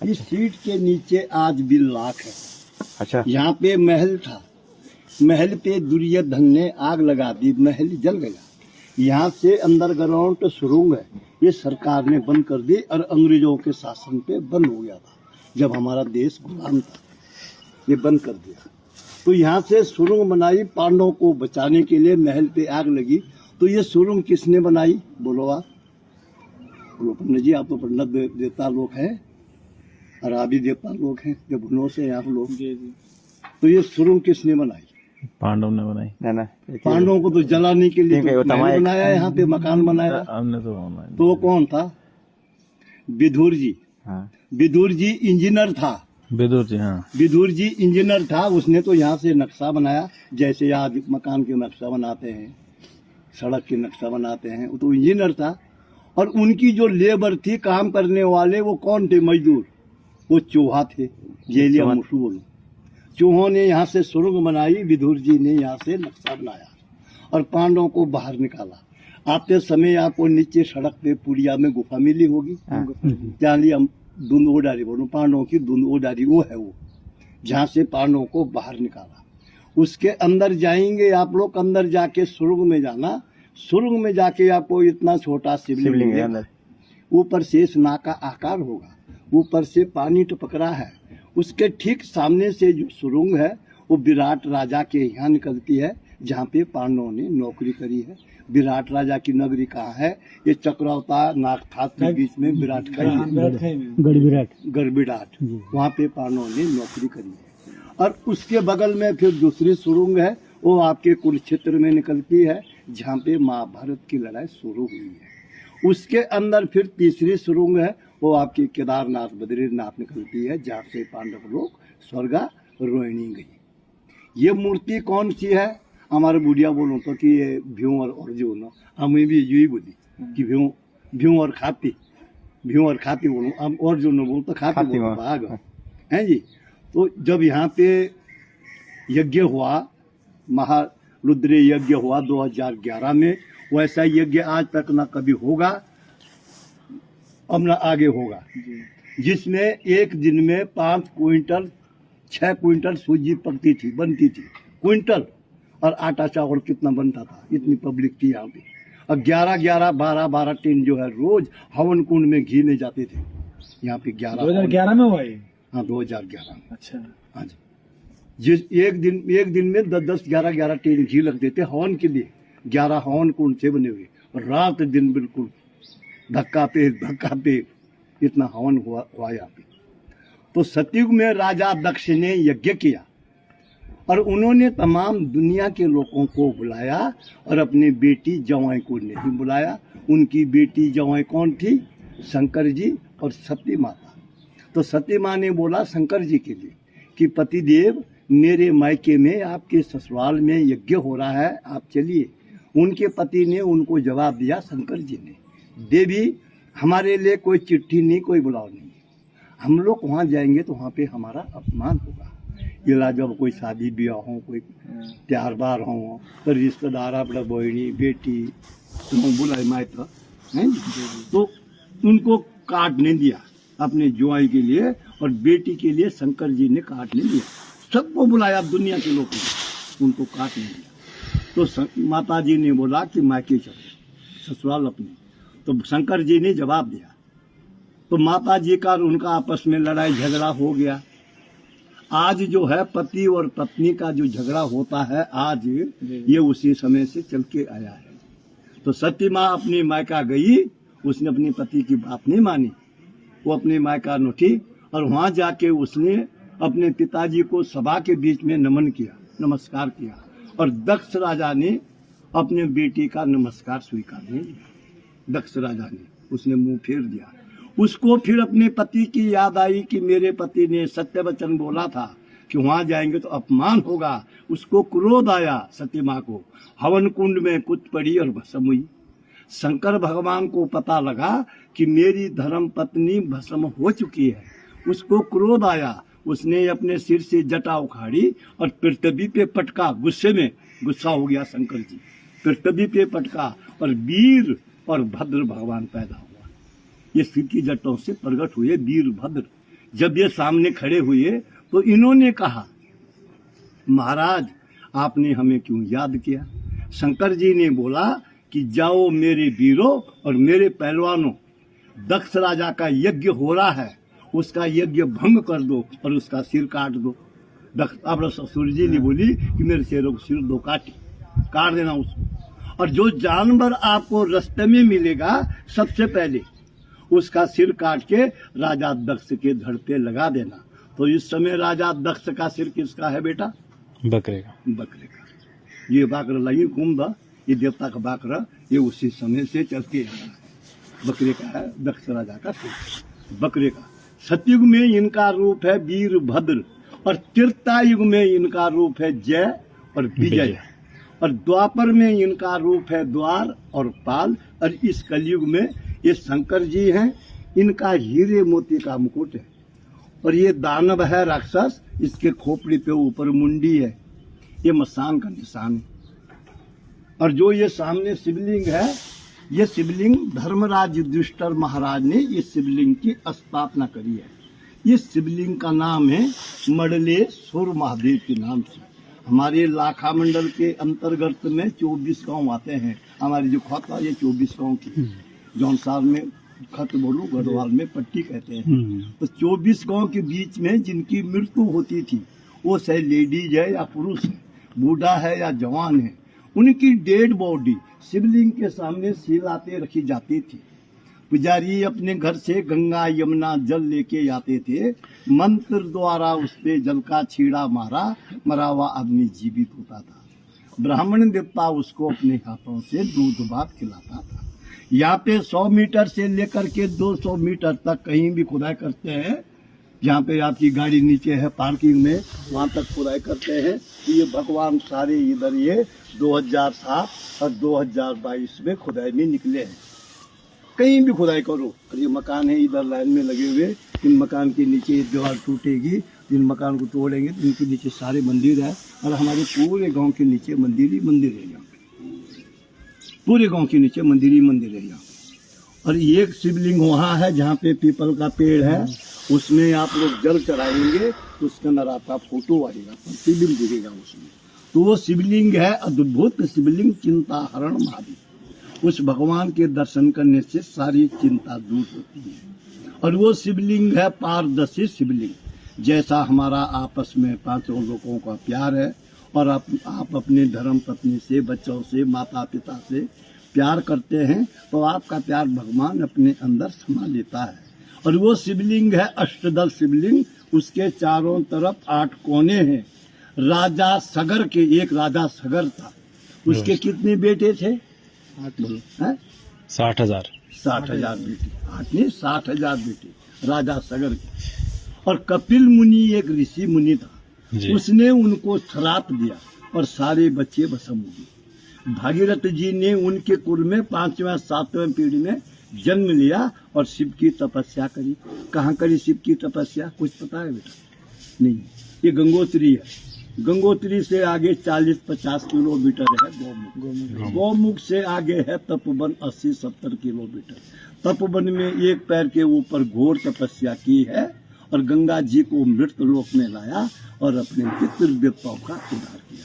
इस सीट के नीचे आज भी लाख है। अच्छा, यहाँ पे महल था, महल पे दुर्योधन ने आग लगा दी, महल जल गया। यहाँ से अंडरग्राउंड सुरंग है, ये सरकार ने बंद कर दी और अंग्रेजों के शासन पे बंद हो गया था। जब हमारा देश गुलाम था, ये बंद कर दिया। तो यहाँ से सुरंग बनाई, पांडवों को बचाने के लिए महल पे आग लगी। तो ये सुरंग किसने बनाई, बोलो आप? बोलो पंडित जी, आप तो पंडित देवता लोग हैं और आप भी देवता लोग हैं, जब भुनों से आप लोग। तो ये सुरंग किसने बनाई? पांडव ने बनाई। ना पांडवों को तो जलाने के लिए ठीक है, तो वो महल तमाम बनाया, यहाँ पे मकान बनाया। हमने तो बनाई। तो वो कौन था? विदुर जी। हाँ, विदुर जी इंजीनियर था। विदुर जी, हाँ। विदुर जी इंजीनियर था, उसने तो यहाँ से नक्शा बनाया, जैसे आज मकान के नक्शा बनाते हैं, सड़क के नक्शा बनाते हैं, वो तो इंजीनियर था। और उनकी जो लेबर थी, काम करने वाले, वो कौन थे? मजदूर। वो चूहा थे, जेलिया मुसू बोलो। चूहों ने यहाँ से सुरंग बनाई, विदुर जी ने यहाँ से नक्शा बनाया और पांडवों को बाहर निकाला। आते समय आपको नीचे सड़क पे पुड़िया में गुफा मिली होगी, जहाँ लिया धुंध ओडारी बोलो, पांडवों की धुंध ओडारी, वो है वो, जहाँ से पांडवों को बाहर निकाला। उसके अंदर जाएंगे आप लोग, अंदर जाके सुरंग में जाना। सुरंग में जाके आपको इतना छोटा शिवलिंग है है, अंदर। ऊपर शेष नाग का आकार होगा, ऊपर से पानी टपक रहा है। उसके ठीक सामने से जो सुरंग है, वो विराट राजा के यहाँ निकलती है, जहाँ पे पांडवों ने नौकरी करी है। विराट राजा की नगरी कहाँ है? ये चक्रवता नागठाट के बीच में विराट खाई है, गढ़विराट, वहाँ पे पांडवों ने नौकरी करी है। और उसके बगल में फिर दूसरी सुरंग है, वो आपके कुरुक्षेत्र में निकलती है, जहाँ पे महाभारत की लड़ाई शुरू हुई है। उसके अंदर फिर तीसरी सुरंग है, वो आपकी केदारनाथ बद्रीनाथ निकलती है, जहाँ से पांडव लोग स्वर्गारोहिणी गई। ये मूर्ति कौन सी है? हमारे बुढ़िया बोलो तो कि ये भीम और अर्जुन, हमें भी यही बोली कि भीम और खाती बोलो, हम अर्जुन बोलो तो खाती बोलो, भाग है जी। तो जब यहाँ पे यज्ञ हुआ, महारुद्र यज्ञ हुआ 2011 में, वैसा यज्ञ आज तक ना कभी होगा, अब ना आगे होगा, जिसमें एक दिन में 5 क्विंटल 6 क्विंटल सूजी पकती थी, बनती थी, क्विंटल। और आटा चावल कितना बनता था, इतनी पब्लिक थी यहाँ पे। और 12 टीन जो है रोज हवन कुंड में घी ले जाते थे। यहाँ पे 2011 में हुआ ये? हाँ, 2011 में। अच्छा, हाँ जी। जिस एक दिन में 10-11 टीन घी लग देते हवन के लिए, 11 हवन कुंड से बने हुए, और रात दिन बिल्कुल धक्का पे इतना हवन हुआ यहाँ पे। तो सतयुग में राजा दक्ष ने यज्ञ किया और उन्होंने तमाम दुनिया के लोगों को बुलाया और अपनी बेटी जवाई को नहीं बुलाया। उनकी बेटी जवाई कौन थी? शंकर जी और सती माता। तो सती माँ ने बोला शंकर जी के लिए कि पतिदेव, मेरे मायके में आपके ससुराल में यज्ञ हो रहा है, आप चलिए। उनके पति ने उनको जवाब दिया, शंकर जी ने, देवी हमारे लिए कोई चिट्ठी नहीं, कोई बुलाव नहीं, हम लोग वहाँ जाएंगे तो वहाँ पे हमारा अपमान होगा। ये जब कोई शादी ब्याह हो, कोई त्योहार बार हो, तो रिश्तेदार अपना बहनी बेटी बुलाए मायता हैं, तो उनको काट नहीं दिया अपने जुआई के लिए, और बेटी के लिए शंकर जी ने काट नहीं दिया। सबको बुलाया दुनिया के लोगों ने, उनको काट नहीं दिया। तो माता जी ने बोला कि मायके चलो, ससुराल अपने। तो शंकर जी ने जवाब दिया। तो माता जी का और उनका आपस में लड़ाई झगड़ा हो गया। आज जो है पति और पत्नी का जो झगड़ा होता है, आज ये उसी समय से चल के आया है। तो सती माँ अपनी मायका गई, उसने अपने पति की बात नहीं मानी, वो अपने मायका लौटी और वहां जाके उसने अपने पिताजी को सभा के बीच में नमन किया, नमस्कार किया, और दक्ष राजा ने अपने बेटी का नमस्कार स्वीकार नहीं किया। दक्ष राजा ने, उसने मुंह फेर दिया। उसको फिर अपने पति की याद आई कि मेरे पति ने सत्य वचन बोला था कि वहां जाएंगे तो अपमान होगा। उसको क्रोध आया सती माँ को, हवन कुंड में कूद पड़ी और भस्म हुई। शंकर भगवान को पता लगा कि मेरी धर्म पत्नी भस्म हो चुकी है। उसको क्रोध आया, उसने अपने सिर से जटा उखाड़ी और पृथ्वी पे पटका। गुस्से में गुस्सा हो गया शंकर जी, पृथ्वी पे पटका और वीर और भद्र भगवान पैदा हुआ। ये सिर की जटों से प्रकट हुए वीरभद्र। जब ये सामने खड़े हुए तो इन्होंने कहा, महाराज आपने हमें क्यों याद किया? शंकर जी ने बोला कि जाओ मेरे वीरों और मेरे पहलवानों, दक्ष राजा का यज्ञ हो रहा है, उसका यज्ञ भंग कर दो और उसका सिर काट दो। अब ससुर जी ने बोली कि मेरे शेरों को सिर दो, काट देना उसको, और जो जानवर आपको रास्ते में मिलेगा सबसे पहले उसका सिर काट के राजा दक्ष के धड़ पे लगा देना। तो इस समय राजा दक्ष का सिर किसका है बेटा? बकरे का। बकरे का। ये बाकर लगी कुंभ, ये देवता का बाकर, ये उसी समय से चल के आ रहा है। बकरे का है दक्ष राजा का सिर, बकरे का। सतयुग में इनका रूप है वीरभद्र, और त्रेता युग में इनका रूप है जय और विजय, और द्वापर में इनका रूप है द्वार और पाल, और इस कलयुग में ये शंकर जी हैं, इनका हीरे मोती का मुकुट है। और ये दानव है राक्षस, इसके खोपड़ी पे ऊपर मुंडी है, ये मसान का निशान है। और जो ये सामने शिवलिंग है, ये शिवलिंग धर्मराज युधिष्ठिर महाराज ने ये शिवलिंग की स्थापना करी है। इस शिवलिंग का नाम है मंडलेश्वर महादेव के नाम से। हमारे लाखा मंडल के अंतर्गत में 24 गांव आते हैं। हमारी जो खत है ये 24 गांव की, जौनसार में खत बोलू, गढ़वाल में पट्टी कहते हैं। तो 24 गांव के बीच में जिनकी मृत्यु होती थी, वो चाहे लेडीज है या पुरुष है, बूढ़ा है या जवान है, उनकी डेड बॉडी शिवलिंग के सामने सिलाते रखी जाती थी। पुजारी अपने घर से गंगा यमुना जल लेके आते थे, मंत्र द्वारा उस पे जल का छीड़ा मारा, मरा हुआ आदमी जीवित होता था। ब्राह्मण देवता उसको अपने हाथों से दूध भात खिलाता था। यहाँ पे 100 मीटर से लेकर के 200 मीटर तक कहीं भी खुदाई करते हैं, जहाँ पे आपकी गाड़ी नीचे है पार्किंग में, वहाँ तक खुदाई करते हैं। ये भगवान सारे इधर ये 2007 और 2022 में खुदाई में निकले हैं। कहीं भी खुदाई करो, और ये मकान है इधर लाइन में लगे हुए, इन मकान के नीचे दीवार टूटेगी, इन मकान को तोड़ेंगे तो इनके नीचे सारे मंदिर है, और हमारे पूरे गांव के नीचे मंदिर ही मंदिर है। यहाँ पूरे गांव के नीचे मंदिर ही मंदिर है यहाँ। और एक शिवलिंग वहाँ है जहाँ पे पीपल का पेड़ है, उसमें आप लोग जल चढ़ाएंगे तो उसके अंदर आपका फोटो आएगा, प्रतिबिंब दिखेगा उसमें। तो वो शिवलिंग है अद्भुत शिवलिंग, चिंता हरण महादेव। उस भगवान के दर्शन करने से सारी चिंता दूर होती है। और वो शिवलिंग है पारदर्शी शिवलिंग, जैसा हमारा आपस में पांचों लोगों का प्यार है, और आप अपने धर्म पत्नी से, बच्चों से, माता पिता से प्यार करते हैं, तो आपका प्यार भगवान अपने अंदर समा लेता है। और वो शिवलिंग है अष्टदल शिवलिंग, उसके चारों तरफ 8 कोने हैं। राजा सगर के, एक राजा सगर था, उसके कितने बेटे थे? 60,000 बेटे। 8 नहीं 60,000 बेटे राजा सगर के। और कपिल मुनि एक ऋषि मुनि था, उसने उनको श्राप दिया और सारे बच्चे भस्म हो गए। भागीरथ जी ने उनके कुल में 5वें 7वें पीढ़ी में जन्म लिया और शिव की तपस्या करी। कहाँ करी शिव की तपस्या, कुछ पता है बेटा? नहीं। ये गंगोत्री है, गंगोत्री से आगे 40-50 किलोमीटर है गौमुख। गौमुख से आगे है तपोवन 80-70 किलोमीटर। तपोवन में एक पैर के ऊपर घोर तपस्या की है और गंगा जी को मृत लोक में लाया और अपने पितृ देवताओं का उद्धार किया।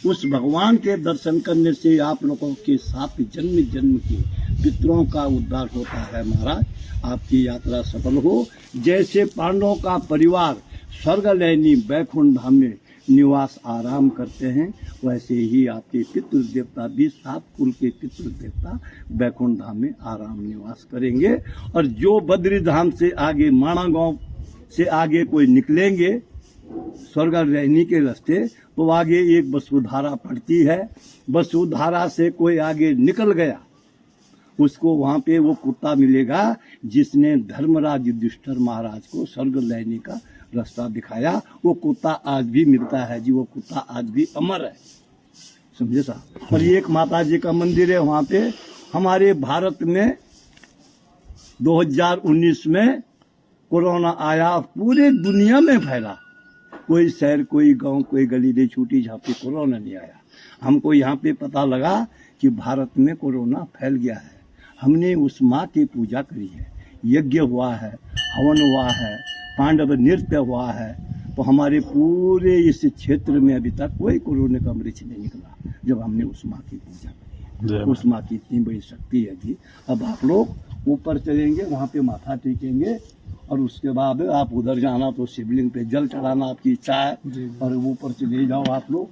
उस भगवान के दर्शन करने से आप लोगों के 7 जन्म जन्म के पितरों का उद्धार होता है। महाराज आपकी यात्रा सफल हो। जैसे पांडवों का परिवार स्वर्गलयनी बैकुंठ धाम में निवास आराम करते हैं, वैसे ही आपके पितृ देवता भी 7 कुल के पितृ देवता बैकुंठ धाम में आराम निवास करेंगे। और जो बद्री धाम से आगे, माणा गांव से आगे कोई निकलेंगे स्वर्ग रहने के रास्ते, तो आगे एक वसुधारा पड़ती है। वसुधारा से कोई आगे निकल गया, उसको वहां पे वो कुत्ता मिलेगा जिसने धर्मराज युधिष्ठिर महाराज को स्वर्ग लेने का रास्ता दिखाया। वो कुत्ता आज भी मिलता है जी, वो कुत्ता आज भी अमर है, समझे साहब। और एक माता जी का मंदिर है वहां पे। हमारे भारत में 2019 में कोरोना आया, पूरे दुनिया में फैला। कोई शहर, कोई गांव, कोई गली नहीं छूटी जहाँ पे कोरोना नहीं आया। हमको यहाँ पे पता लगा कि भारत में कोरोना फैल गया है। हमने उस माँ की पूजा करी है, यज्ञ हुआ है, हवन हुआ है, पांडव नृत्य हुआ है, तो हमारे पूरे इस क्षेत्र में अभी तक कोई कोरोना का मरीज नहीं निकला जब हमने उस माँ की पूजा की। जय उस माँ की इतनी बड़ी शक्ति है जी। अब आप लोग ऊपर चलेंगे, वहाँ पे माथा टेकेंगे और उसके बाद आप उधर जाना तो शिवलिंग पे जल चढ़ाना आपकी इच्छा है, और ऊपर चले जाओ आप लोग।